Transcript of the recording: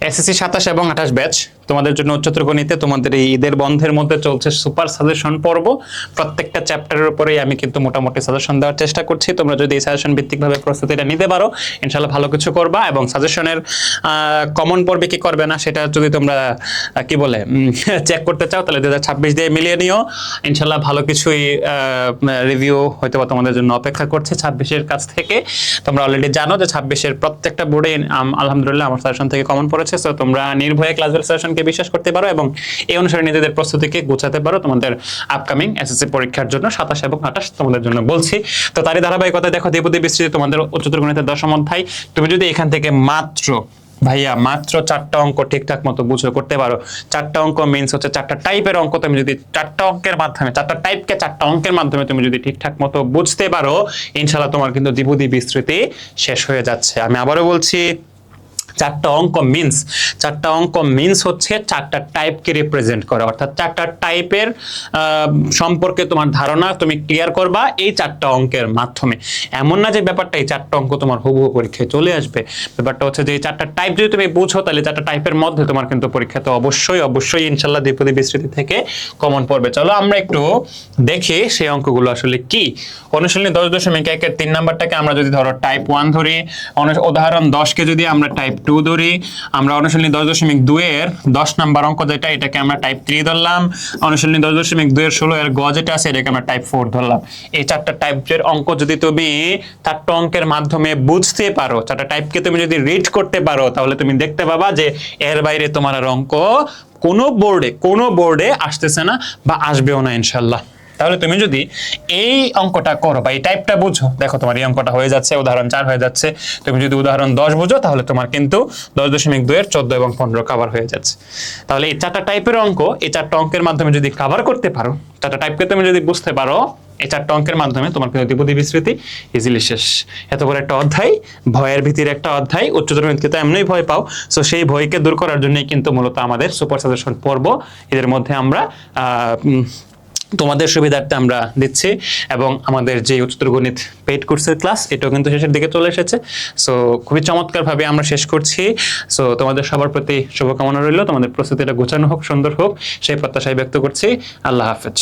SSC 27 এবং 28 batch তোমাদের জন্য উচ্চতর গণিতে তোমাদের এই ঈদের বন্ধের মধ্যে চলছে সুপার সাজেশন পর্ব। প্রত্যেকটা চ্যাপ্টারের উপরেই আমি কিন্তু মোটামুটি সাজেশন দেওয়ার চেষ্টা করছি। তোমরা যদি এই সাজেশন ভিত্তিকভাবে প্রস্তুতিটা নিতে পারো ইনশাআল্লাহ ভালো কিছু করবা। এবং সাজেশনের কমন পড়বে কি করবে না সেটা যদি তোমরা কি বলে চেক করতে চাও তাহলে 2026 দিয়ে মিলিয়ে নিও। ইনশাআল্লাহ ভালো কিছুই রিভিউ হয়তো বা তোমাদের জন্য অপেক্ষা করছে 26-এর কাছ থেকে। তোমরা অলরেডি জানো যে 26-এর প্রত্যেকটা বোর্ডে আলহামদুলিল্লাহ আমার সাজেশন থেকে কমন পড়েছে। সো তোমরা নির্ভয়ে ক্লাসের সাজেশনকে বিশ্বাস করতে পারো এবং এই অনুসারে নিজেদের প্রস্তুতিকে গোছাতে পারো তোমাদের আপকামিং এসএসসি পরীক্ষার জন্য 27 এবং 28 তোমাদের জন্য বলছি। তো তারই ধারাবাহিকতা দেখো দ্বিপদী বিস্তৃতি তোমাদের উচ্চতর গণিতের 10ম অধ্যায়। তুমি যদি এখান থেকে মাত্র 4টা অঙ্ক ঠিকঠাক মতো বুঝে করতে পারো, 4টা অঙ্ক মিন্স হচ্ছে 4টা টাইপের অঙ্ক, তুমি যদি 4টা অঙ্কের মাধ্যমে 4টা টাইপকে 4টা অঙ্কের মাধ্যমে তুমি যদি ঠিকঠাক মতো বুঝতে পারো ইনশাআল্লাহ তোমার কিন্তু দ্বিপদী বিস্তৃতি শেষ হয়ে যাচ্ছে। আমি আবারও বলছি 4টা অঙ্ক মিন্স হচ্ছে 4টা টাইপকে রিপ্রেজেন্ট করে, অর্থাৎ 4টা টাইপের সম্পর্কে তোমার ধারণা তুমি ক্লিয়ার করবা এই 4টা অঙ্কের মাধ্যমে। এমন না যে ব্যাপারটা এই 4টা অঙ্ক তোমার হুবহু পরীক্ষায় চলে আসবে, ব্যাপারটা হচ্ছে যে এই 4টা টাইপ যদি তুমি বুঝো তাহলে 4টা টাইপের মধ্যে তোমার কিন্তু পরীক্ষাতে অবশ্যই ইনশাআল্লাহ দ্বিপদী বিস্তৃতি থেকে কমন পড়বে। চলো আমরা একটু দেখি সেই অঙ্কগুলো আসলে কি। অনুশীলনী 10.1 এর 3 নাম্বারটাকে আমরা যদি ধরো টাইপ 1 ধরি, উদাহরণ 10কে যদি আমরা টাইপ 2 ধরি, আমরা অনুশীলনী 10.2 এর 10 নাম্বার অঙ্ক যেটা এটাকে আমরা টাইপ 3 ধরলাম, অনুশীলনী 10.2 এর 16 এর গ যেটা আছে এটাকে আমরা টাইপ 4 ধরলাম। এই 4টা টাইপের অঙ্ক যদি তুমি 4টা অঙ্কের মাধ্যমে বুঝতে পারো, 4টা টাইপকে তুমি যদি রিড করতে পারো তাহলে তুমি দেখতে পাবা যে এর বাইরে তোমার আর অঙ্ক কোনো বোর্ডে আসতেছে না বা আসবেও না ইনশাআল্লাহ। তাহলে তুমি যদি এই অঙ্কটা করো বা এই টাইপটা বুঝো, দেখো তোমার এই অঙ্কটা হয়ে যাচ্ছে, উদাহরণ 4 হয়ে যাচ্ছে। তুমি যদি উদাহরণ 10 বুঝো তাহলে তোমার কিন্তু 10.2 এর 14 এবং 15 কভার হয়ে যাচ্ছে। তাহলে এই 4টা টাইপের অঙ্ক, এই 4টা অঙ্কের মাধ্যমে যদি কভার করতে পারো, 4টা টাইপকে তুমি যদি বুঝতে পারো এই 4টা অঙ্কের মাধ্যমে তোমার কিন্তু দ্বিপদী বিস্তৃতি ইজিলি শেষ। এত বড় একটা অধ্যায়, ভয়ের ভীতির একটা অধ্যায়, উচ্চতর গণিতকে তো এমনিই ভয় পাও, সো সেই ভয়কে দূর করার জন্যই কিন্তু মূলত আমাদের সুপার সাজেশন পর্ব। এদের মধ্যে আমরা তোমাদের সুবিধার্থে আমরা দিচ্ছি এবং আমাদের যে উচ্চতর গণিত পেইড কোর্সের ক্লাস এটাও কিন্তু শেষের দিকে চলে এসেছে। সো খুবই চমৎকারভাবে আমরা শেষ করছি। সো তোমাদের সবার প্রতি শুভকামনা রইল, তোমাদের প্রস্তুতিটা গোছানো হোক, সুন্দর হোক, সেই প্রত্যাশাই ব্যক্ত করছি। আল্লাহ হাফেজ।